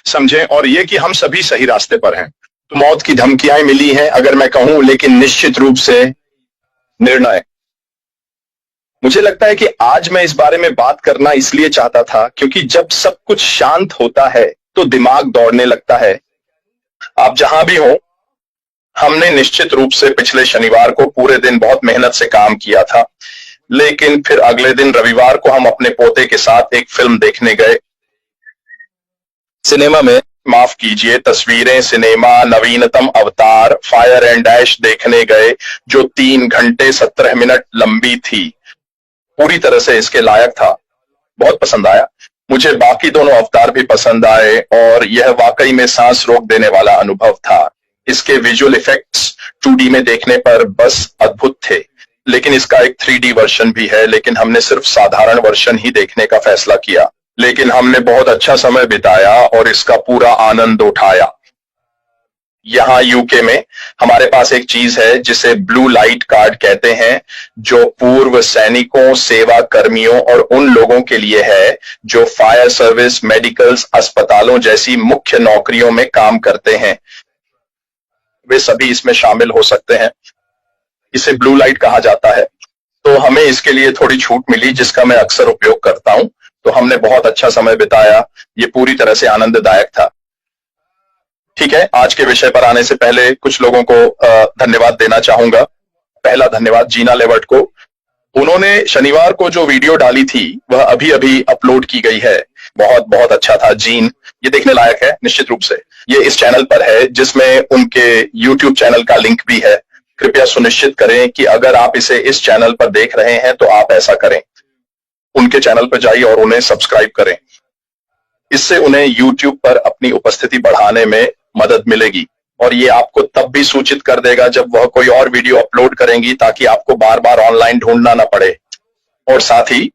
समझें और ये कि हम सभी सही रास्ते पर हैं। तो मौत की धमकियां मिली हैं अगर मैं कहूं, लेकिन निश्चित रूप से निर्णय। मुझे लगता है कि आज मैं इस बारे में बात करना इसलिए चाहता था क्योंकि जब सब कुछ शांत होता है तो दिमाग दौड़ने लगता है। आप जहां भी हो, हमने निश्चित रूप से पिछले शनिवार को पूरे दिन बहुत मेहनत से काम किया था, लेकिन फिर अगले दिन रविवार को हम अपने पोते के साथ एक फिल्म देखने गए सिनेमा में। माफ कीजिए, तस्वीरें सिनेमा नवीनतम अवतार फायर एंड डैश देखने गए, जो 3 घंटे 17 मिनट लंबी थी। पूरी तरह से इसके लायक था, बहुत पसंद आया मुझे। बाकी दोनों अवतार भी पसंद आए और यह वाकई में सांस रोक देने वाला अनुभव था। इसके विजुअल इफेक्ट्स 2D में देखने पर बस अद्भुत थे, लेकिन इसका एक 3D वर्जन भी है, लेकिन हमने सिर्फ साधारण वर्जन ही देखने का फैसला किया। लेकिन हमने बहुत अच्छा समय बिताया और इसका पूरा आनंद उठाया। यहाँ यूके में हमारे पास एक चीज है जिसे ब्लू लाइट कार्ड कहते हैं, जो पूर्व सैनिकों, सेवा कर्मियों और उन लोगों के लिए है जो फायर सर्विस, मेडिकल्स, अस्पतालों जैसी मुख्य नौकरियों में काम करते हैं। वे सभी इसमें शामिल हो सकते हैं। इसे ब्लू लाइट कहा जाता है। तो हमें इसके लिए थोड़ी छूट मिली जिसका मैं अक्सर उपयोग करता हूं। तो हमने बहुत अच्छा समय बिताया, ये पूरी तरह से आनंददायक था। ठीक है, आज के विषय पर आने से पहले कुछ लोगों को धन्यवाद देना चाहूंगा। पहला धन्यवाद जीना लेवर्ट को। उन्होंने शनिवार को जो वीडियो डाली थी वह अभी अभी अपलोड की गई है। बहुत बहुत अच्छा था जीन, ये देखने लायक है निश्चित रूप से। ये इस चैनल पर है जिसमें उनके यूट्यूब चैनल का लिंक भी है। कृपया सुनिश्चित करें कि अगर आप इसे इस चैनल पर देख रहे हैं तो आप ऐसा करें, उनके चैनल पर जाइए और उन्हें सब्सक्राइब करें। इससे उन्हें यूट्यूब पर अपनी उपस्थिति बढ़ाने में मदद मिलेगी और ये आपको तब भी सूचित कर देगा जब वह कोई और वीडियो अपलोड करेंगी, ताकि आपको बार बार ऑनलाइन ढूंढना ना पड़े। और साथ ही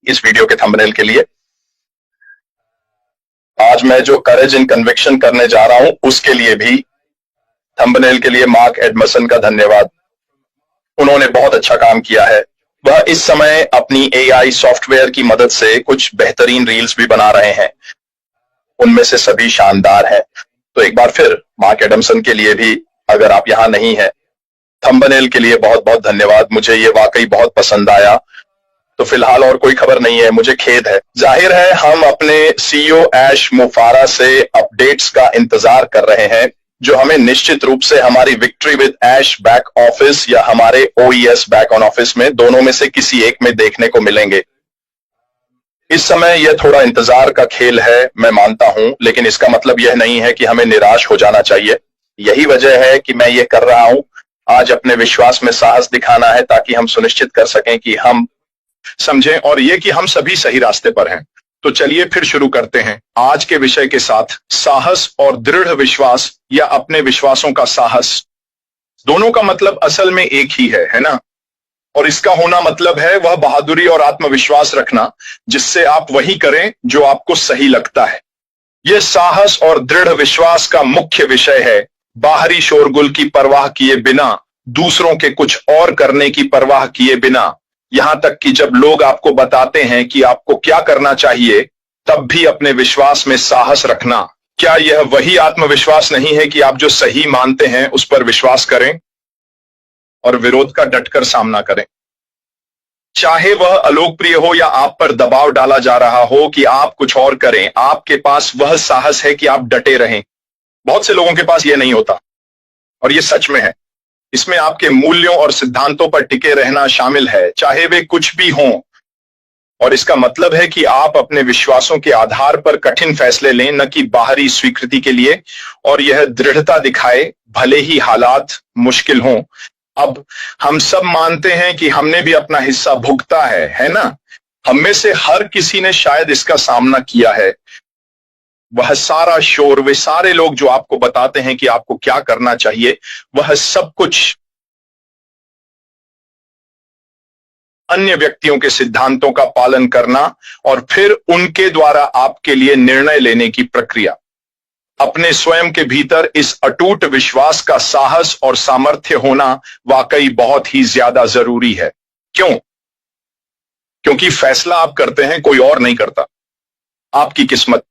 इस वीडियो के थंबनेल के लिए आज मैं जो करेज इन कन्विक्शन करने जा रहा हूं उसके लिए भी थंबनेल के लिए मार्क एडमसन का धन्यवाद। उन्होंने बहुत अच्छा काम किया है। वह इस समय अपनी AI सॉफ्टवेयर की मदद से कुछ बेहतरीन रील्स भी बना रहे हैं, उनमें से सभी शानदार हैं। तो एक बार फिर मार्क एडमसन के लिए भी, अगर आप यहां नहीं हैं, थंबनेल के लिए बहुत बहुत धन्यवाद। मुझे ये वाकई बहुत पसंद आया। तो फिलहाल और कोई खबर नहीं है, मुझे खेद है। जाहिर है हम अपने CEO ऐश मुफारा से अपडेट्स का इंतजार कर रहे हैं, जो हमें निश्चित रूप से हमारी victory with ash back office या हमारे OES बैक ऑन ऑफिस में, दोनों में से किसी एक में देखने को मिलेंगे। इस समय यह थोड़ा इंतजार का खेल है, मैं मानता हूं, लेकिन इसका मतलब यह नहीं है कि हमें निराश हो जाना चाहिए। यही वजह है कि मैं ये कर रहा हूं। आज अपने विश्वास में साहस दिखाना है ताकि हम सुनिश्चित कर सकें कि हम समझें और ये कि हम सभी सही रास्ते पर हैं। तो चलिए फिर शुरू करते हैं आज के विषय के साथ। साहस और दृढ़ विश्वास या अपने विश्वासों का साहस, दोनों का मतलब असल में एक ही है ना? और इसका होना मतलब है वह बहादुरी और आत्मविश्वास रखना जिससे आप वही करें जो आपको सही लगता है। यह साहस और दृढ़ विश्वास का मुख्य विषय है। बाहरी शोरगुल की परवाह किए बिना, दूसरों के कुछ और करने की परवाह किए बिना, यहां तक कि जब लोग आपको बताते हैं कि आपको क्या करना चाहिए, तब भी अपने विश्वास में साहस रखना। क्या यह वही आत्मविश्वास नहीं है कि आप जो सही मानते हैं उस पर विश्वास करें और विरोध का डटकर सामना करें, चाहे वह अलोकप्रिय हो या आप पर दबाव डाला जा रहा हो कि आप कुछ और करें? आपके पास वह साहस है कि आप डटे रहें। बहुत से लोगों के पास यह नहीं होता और यह सच में है। इसमें आपके मूल्यों और सिद्धांतों पर टिके रहना शामिल है, चाहे वे कुछ भी हों। और इसका मतलब है कि आप अपने विश्वासों के आधार पर कठिन फैसले लें, न कि बाहरी स्वीकृति के लिए, और यह दृढ़ता दिखाए भले ही हालात मुश्किल हों। अब हम सब मानते हैं कि हमने भी अपना हिस्सा भुगता है ना? हम में से हर किसी ने शायद इसका सामना किया है। वह सारा शोर, वे सारे लोग जो आपको बताते हैं कि आपको क्या करना चाहिए, वह सब कुछ अन्य व्यक्तियों के सिद्धांतों का पालन करना और फिर उनके द्वारा आपके लिए निर्णय लेने की प्रक्रिया। अपने स्वयं के भीतर इस अटूट विश्वास का साहस और सामर्थ्य होना वाकई बहुत ही ज्यादा जरूरी है। क्यों? क्योंकि फैसला आप करते हैं, कोई और नहीं करता। आपकी किस्मत।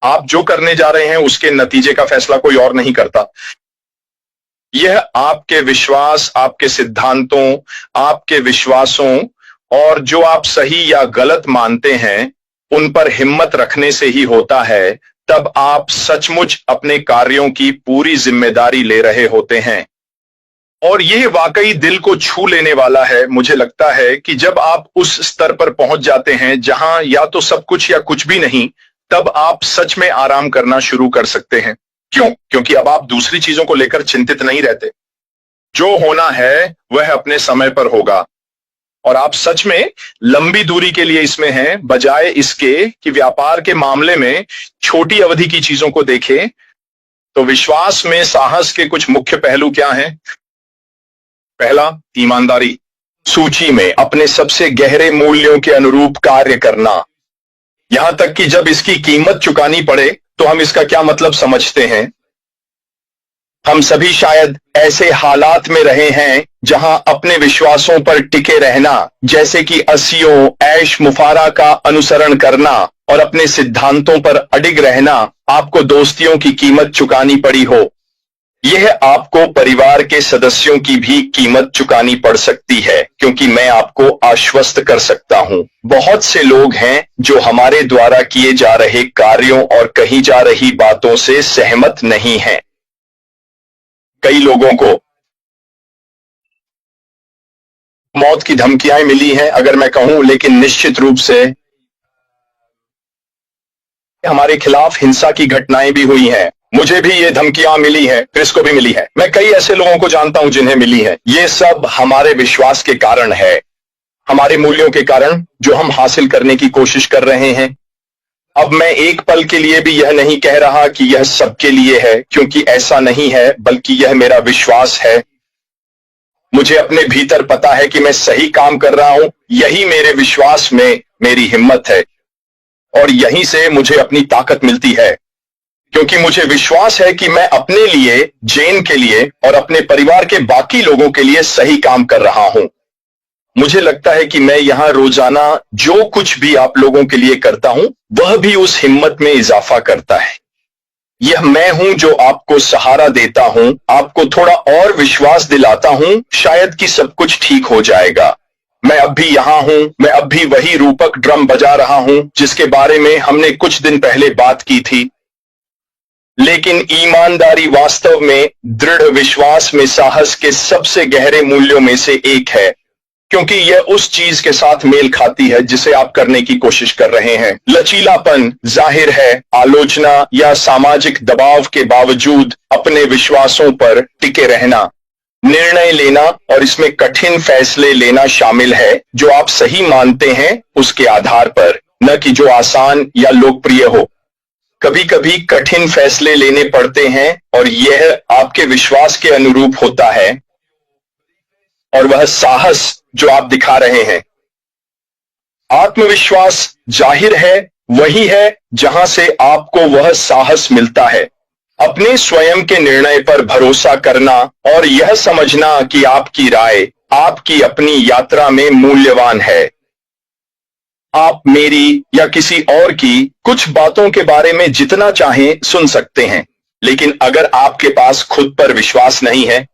आप जो करने जा रहे हैं उसके नतीजे का फैसला कोई और नहीं करता। यह आपके विश्वास, आपके सिद्धांतों, आपके विश्वासों और जो आप सही या गलत मानते हैं उन पर हिम्मत रखने से ही होता है। तब आप सचमुच अपने कार्यों की पूरी जिम्मेदारी ले रहे होते हैं। और यह वाकई दिल को छू लेने वाला है। मुझे लगता है कि जब आप उस स्तर पर पहुंच जाते हैं जहां या तो सब कुछ या कुछ भी नहीं, तब आप सच में आराम करना शुरू कर सकते हैं। क्यों? क्योंकि अब आप दूसरी चीजों को लेकर चिंतित नहीं रहते। जो होना है वह अपने समय पर होगा और आप सच में लंबी दूरी के लिए इसमें हैं, बजाय इसके कि व्यापार के मामले में छोटी अवधि की चीजों को देखें। तो विश्वास में साहस के कुछ मुख्य पहलू क्या हैं? पहला, ईमानदारी। सूची में अपने सबसे गहरे मूल्यों के अनुरूप कार्य करना, यहां तक कि जब इसकी कीमत चुकानी पड़े। तो हम इसका क्या मतलब समझते हैं? हम सभी शायद ऐसे हालात में रहे हैं जहां अपने विश्वासों पर टिके रहना, जैसे कि अस्सियों ऐश मुफारा का अनुसरण करना और अपने सिद्धांतों पर अडिग रहना, आपको दोस्तियों की कीमत चुकानी पड़ी हो। यह आपको परिवार के सदस्यों की भी कीमत चुकानी पड़ सकती है, क्योंकि मैं आपको आश्वस्त कर सकता हूं, बहुत से लोग हैं जो हमारे द्वारा किए जा रहे कार्यों और कही जा रही बातों से सहमत नहीं हैं। कई लोगों को मौत की धमकियां मिली हैं, अगर मैं कहूं, लेकिन निश्चित रूप से हमारे खिलाफ हिंसा की घटनाएं भी हुई हैं। मुझे भी ये धमकियां मिली हैं, क्रिस को भी मिली है। मैं कई ऐसे लोगों को जानता हूं जिन्हें मिली है। ये सब हमारे विश्वास के कारण है, हमारे मूल्यों के कारण जो हम हासिल करने की कोशिश कर रहे हैं। अब मैं एक पल के लिए भी यह नहीं कह रहा कि यह सबके लिए है, क्योंकि ऐसा नहीं है, बल्कि यह मेरा विश्वास है। मुझे अपने भीतर पता है कि मैं सही काम कर रहा हूं। यही मेरे विश्वास में मेरी हिम्मत है और यहीं से मुझे अपनी ताकत मिलती है, क्योंकि मुझे विश्वास है कि मैं अपने लिए, जेन के लिए और अपने परिवार के बाकी लोगों के लिए सही काम कर रहा हूं। मुझे लगता है कि मैं यहां रोजाना जो कुछ भी आप लोगों के लिए करता हूं, वह भी उस हिम्मत में इजाफा करता है। यह मैं हूं जो आपको सहारा देता हूं, आपको थोड़ा और विश्वास दिलाता हूं, शायद कि सब कुछ ठीक हो जाएगा। मैं अब भी यहां हूं, मैं अब भी वही रूपक ड्रम बजा रहा हूं जिसके बारे में हमने कुछ दिन पहले बात की थी। लेकिन ईमानदारी वास्तव में दृढ़ विश्वास में साहस के सबसे गहरे मूल्यों में से एक है, क्योंकि यह उस चीज के साथ मेल खाती है जिसे आप करने की कोशिश कर रहे हैं। लचीलापन, जाहिर है, आलोचना या सामाजिक दबाव के बावजूद अपने विश्वासों पर टिके रहना, निर्णय लेना और इसमें कठिन फैसले लेना शामिल है जो आप सही मानते हैं उसके आधार पर, न कि जो आसान या लोकप्रिय हो। कभी कभी कठिन फैसले लेने पड़ते हैं और यह आपके विश्वास के अनुरूप होता है और वह साहस जो आप दिखा रहे हैं। आत्मविश्वास, जाहिर है, वही है जहां से आपको वह साहस मिलता है। अपने स्वयं के निर्णय पर भरोसा करना और यह समझना कि आपकी राय आपकी अपनी यात्रा में मूल्यवान है। आप मेरी या किसी और की कुछ बातों के बारे में जितना चाहें सुन सकते हैं, लेकिन अगर आपके पास खुद पर विश्वास नहीं है,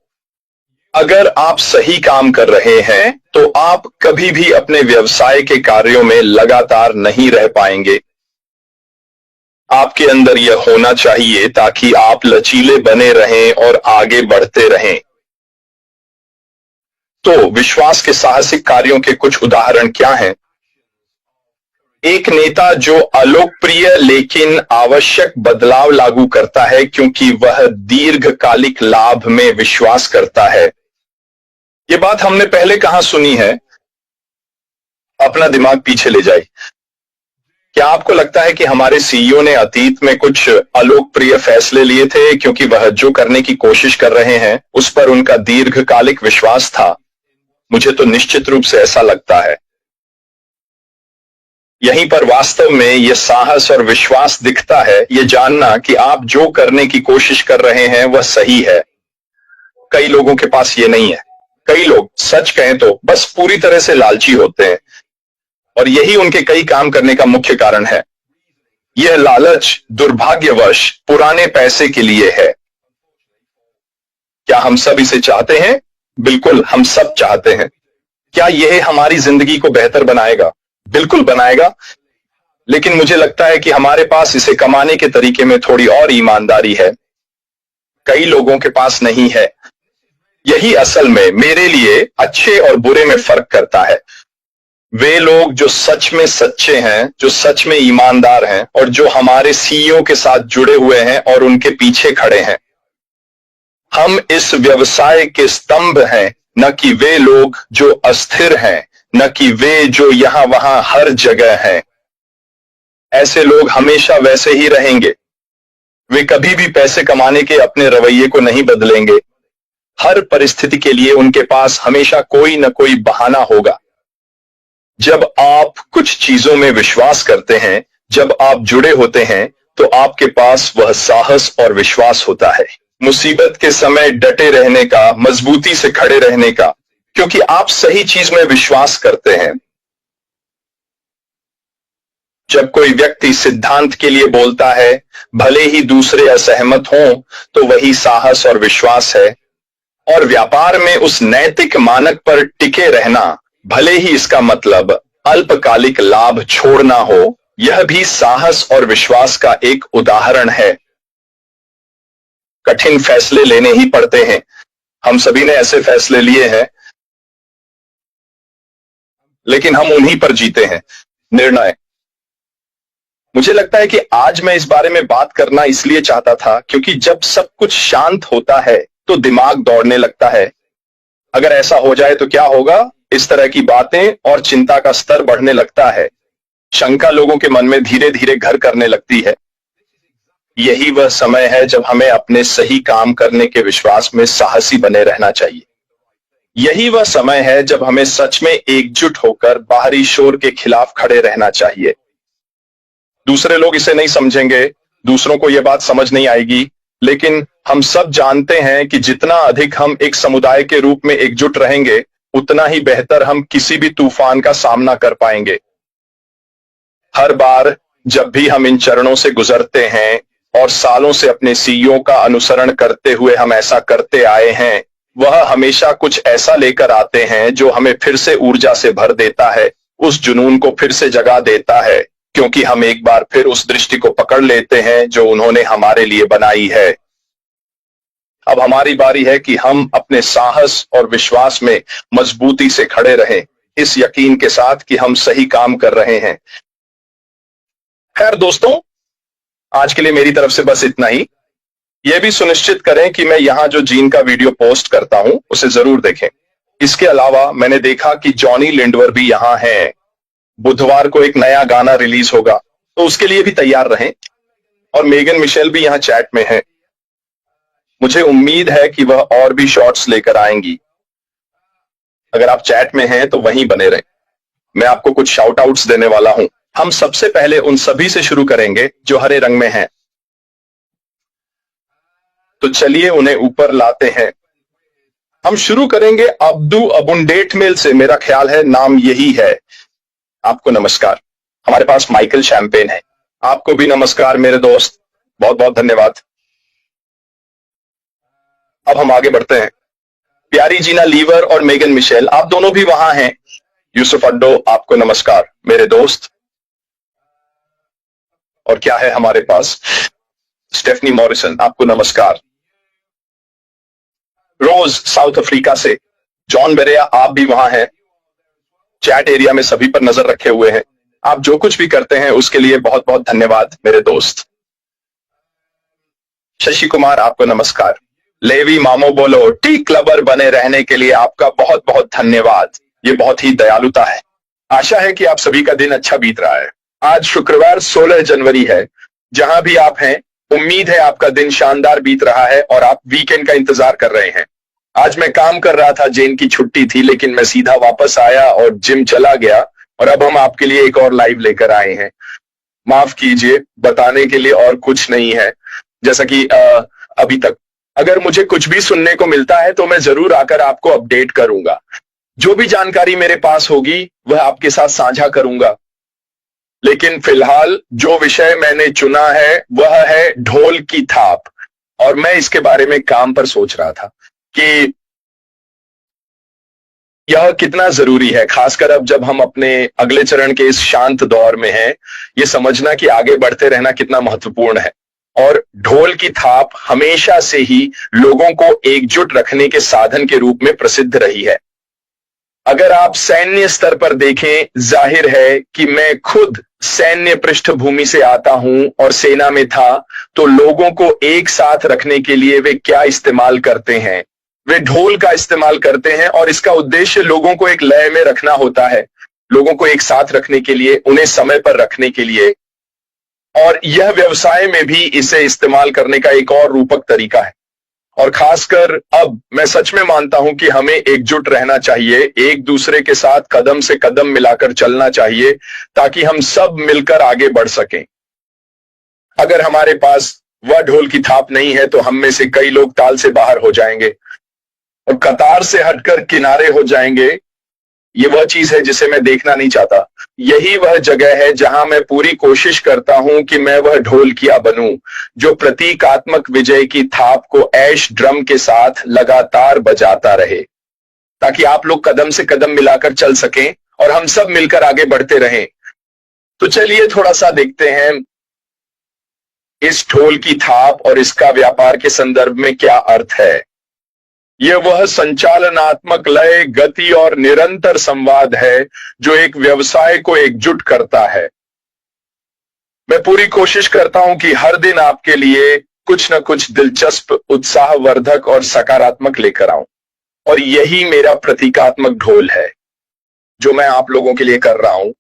अगर आप सही काम कर रहे हैं, तो आप कभी भी अपने व्यवसाय के कार्यों में लगातार नहीं रह पाएंगे। आपके अंदर यह होना चाहिए ताकि आप लचीले बने रहें और आगे बढ़ते रहें। तो विश्वास के साहसिक कार्यों के कुछ उदाहरण क्या हैं? एक नेता जो अलोकप्रिय लेकिन आवश्यक बदलाव लागू करता है क्योंकि वह दीर्घकालिक लाभ में विश्वास करता है। ये बात हमने पहले कहां सुनी है? अपना दिमाग पीछे ले जाए। क्या आपको लगता है कि हमारे सीईओ ने अतीत में कुछ अलोकप्रिय फैसले लिए थे क्योंकि वह जो करने की कोशिश कर रहे हैं उस पर उनका दीर्घकालिक विश्वास था? मुझे तो निश्चित रूप से ऐसा लगता है। यहीं पर वास्तव में यह साहस और विश्वास दिखता है, यह जानना कि आप जो करने की कोशिश कर रहे हैं वह सही है। कई लोगों के पास यह नहीं है। कई लोग, सच कहें तो, बस पूरी तरह से लालची होते हैं और यही उनके कई काम करने का मुख्य कारण है। यह लालच दुर्भाग्यवश पुराने पैसे के लिए है। क्या हम सब इसे चाहते हैं? बिल्कुल, हम सब चाहते हैं। क्या यह हमारी जिंदगी को बेहतर बनाएगा? बिल्कुल बनाएगा, लेकिन मुझे लगता है कि हमारे पास इसे कमाने के तरीके में थोड़ी और ईमानदारी है। कई लोगों के पास नहीं है। यही असल में मेरे लिए अच्छे और बुरे में फर्क करता है। वे लोग जो सच में सच्चे हैं, जो सच में ईमानदार हैं और जो हमारे सीईओ के साथ जुड़े हुए हैं और उनके पीछे खड़े हैं। हम इस व्यवसाय के स्तंभ हैं, न कि वे लोग जो अस्थिर हैं, न कि वे जो यहां वहां हर जगह हैं। ऐसे लोग हमेशा वैसे ही रहेंगे। वे कभी भी पैसे कमाने के अपने रवैये को नहीं बदलेंगे। हर परिस्थिति के लिए उनके पास हमेशा कोई न कोई बहाना होगा। जब आप कुछ चीजों में विश्वास करते हैं, जब आप जुड़े होते हैं, तो आपके पास वह साहस और विश्वास होता है, मुसीबत के समय डटे रहने का, मजबूती से खड़े रहने का, क्योंकि आप सही चीज में विश्वास करते हैं। जब कोई व्यक्ति सिद्धांत के लिए बोलता है, भले ही दूसरे असहमत हों, तो वही साहस और विश्वास है। और व्यापार में उस नैतिक मानक पर टिके रहना, भले ही इसका मतलब अल्पकालिक लाभ छोड़ना हो, यह भी साहस और विश्वास का एक उदाहरण है। कठिन फैसले लेने ही पड़ते हैं। हम सभी ने ऐसे फैसले लिए हैं, लेकिन हम उन्हीं पर जीते हैं। निर्णय। मुझे लगता है कि आज मैं इस बारे में बात करना इसलिए चाहता था क्योंकि जब सब कुछ शांत होता है तो दिमाग दौड़ने लगता है। अगर ऐसा हो जाए तो क्या होगा? इस तरह की बातें और चिंता का स्तर बढ़ने लगता है। शंका लोगों के मन में धीरे धीरे घर करने लगती है। यही वह समय है जब हमें अपने सही काम करने के विश्वास में साहसी बने रहना चाहिए। यही वह समय है जब हमें सच में एकजुट होकर बाहरी शोर के खिलाफ खड़े रहना चाहिए। दूसरे लोग इसे नहीं समझेंगे, दूसरों को यह बात समझ नहीं आएगी, लेकिन हम सब जानते हैं कि जितना अधिक हम एक समुदाय के रूप में एकजुट रहेंगे, उतना ही बेहतर हम किसी भी तूफान का सामना कर पाएंगे। हर बार जब भी हम इन चरणों से गुजरते हैं और सालों से अपने सीईओ का अनुसरण करते हुए हम ऐसा करते आए हैं, वह हमेशा कुछ ऐसा लेकर आते हैं जो हमें फिर से ऊर्जा से भर देता है, उस जुनून को फिर से जगा देता है, क्योंकि हम एक बार फिर उस दृष्टि को पकड़ लेते हैं जो उन्होंने हमारे लिए बनाई है। अब हमारी बारी है कि हम अपने साहस और विश्वास में मजबूती से खड़े रहें, इस यकीन के साथ कि हम सही काम कर रहे हैं। खैर दोस्तों, आज के लिए मेरी तरफ से बस इतना ही। यह भी सुनिश्चित करें कि मैं यहां जो जीन का वीडियो पोस्ट करता हूं उसे जरूर देखें। इसके अलावा मैंने देखा कि जॉनी लिंडवर भी यहां हैं। बुधवार को एक नया गाना रिलीज होगा, तो उसके लिए भी तैयार रहें। और मेगन मिशेल भी यहां चैट में है। मुझे उम्मीद है कि वह और भी शॉर्ट्स लेकर आएंगी। अगर आप चैट में हैं तो वहीं बने रहें। मैं आपको कुछ शाउट आउट्स देने वाला हूं। हम सबसे पहले उन सभी से शुरू करेंगे जो हरे रंग में हैं। तो चलिए उन्हें ऊपर लाते हैं। हम शुरू करेंगे अब्दू अबुंडेट मेल से, मेरा ख्याल है नाम यही है। आपको नमस्कार। हमारे पास माइकल शैंपेन है। आपको भी नमस्कार मेरे दोस्त, बहुत बहुत धन्यवाद। अब हम आगे बढ़ते हैं। प्यारी जीना लीवर और मेगन मिशेल, आप दोनों भी वहां हैं। यूसुफ अड्डो, आपको नमस्कार मेरे दोस्त। और क्या है हमारे पास? स्टेफनी मॉरिसन, आपको नमस्कार। रोज साउथ अफ्रीका से। जॉन बेरिया, आप भी वहां हैं। चैट एरिया में सभी पर नजर रखे हुए हैं। आप जो कुछ भी करते हैं उसके लिए बहुत बहुत धन्यवाद मेरे दोस्त। शशि कुमार, आपको नमस्कार। लेवी मामो बोलो, टी क्लबर बने रहने के लिए आपका बहुत बहुत धन्यवाद। ये बहुत ही दयालुता है। आशा है कि आप सभी का दिन अच्छा बीत रहा है। आज शुक्रवार 16 जनवरी है। जहां भी आप हैं, उम्मीद है आपका दिन शानदार बीत रहा है और आप वीकेंड का इंतजार कर रहे हैं। आज मैं काम कर रहा था, जेन की छुट्टी थी, लेकिन मैं सीधा वापस आया और जिम चला गया और अब हम आपके लिए एक और लाइव लेकर आए हैं। माफ कीजिए, बताने के लिए और कुछ नहीं है। जैसा कि अभी तक अगर मुझे कुछ भी सुनने को मिलता है तो मैं जरूर आकर आपको अपडेट करूंगा। जो भी जानकारी मेरे पास होगी वह आपके साथ साझा करूंगा। लेकिन फिलहाल जो विषय मैंने चुना है वह है ढोल की थाप। और मैं इसके बारे में काम पर सोच रहा था कि यह कितना जरूरी है, खासकर अब जब हम अपने अगले चरण के इस शांत दौर में हैं। ये समझना कि आगे बढ़ते रहना कितना महत्वपूर्ण है। और ढोल की थाप हमेशा से ही लोगों को एकजुट रखने के साधन के रूप में प्रसिद्ध रही है। अगर आप सैन्य स्तर पर देखें, जाहिर है कि मैं खुद सैन्य पृष्ठभूमि से आता हूं और सेना में था, तो लोगों को एक साथ रखने के लिए वे क्या इस्तेमाल करते हैं? वे ढोल का इस्तेमाल करते हैं और इसका उद्देश्य लोगों को एक लय में रखना होता है, लोगों को एक साथ रखने के लिए, उन्हें समय पर रखने के लिए। और यह व्यवसाय में भी इसे इस्तेमाल करने का एक और रूपक तरीका है। और खासकर अब मैं सच में मानता हूं कि हमें एकजुट रहना चाहिए, एक दूसरे के साथ कदम से कदम मिलाकर चलना चाहिए, ताकि हम सब मिलकर आगे बढ़ सकें। अगर हमारे पास वह ढोल की थाप नहीं है तो हम में से कई लोग ताल से बाहर हो जाएंगे और कतार से हटकर किनारे हो जाएंगे। ये वह चीज है जिसे मैं देखना नहीं चाहता। यही वह जगह है जहां मैं पूरी कोशिश करता हूं कि मैं वह ढोलकिया बनूं जो प्रतीकात्मक विजय की थाप को ऐश ड्रम के साथ लगातार बजाता रहे, ताकि आप लोग कदम से कदम मिलाकर चल सकें और हम सब मिलकर आगे बढ़ते रहें। तो चलिए थोड़ा सा देखते हैं इस ढोल की थाप और इसका व्यापार के संदर्भ में क्या अर्थ है। यह वह संचालनात्मक लय, गति और निरंतर संवाद है जो एक व्यवसाय को एकजुट करता है। मैं पूरी कोशिश करता हूं कि हर दिन आपके लिए कुछ न कुछ दिलचस्प, उत्साहवर्धक और सकारात्मक लेकर आऊं। और यही मेरा प्रतीकात्मक ढोल है जो मैं आप लोगों के लिए कर रहा हूं।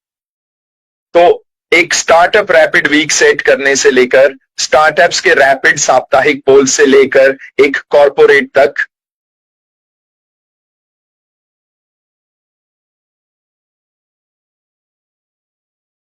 तो एक स्टार्टअप रैपिड वीक सेट करने से लेकर, स्टार्टअप्स के रैपिड साप्ताहिक पोल से लेकर एक कॉर्पोरेट तक,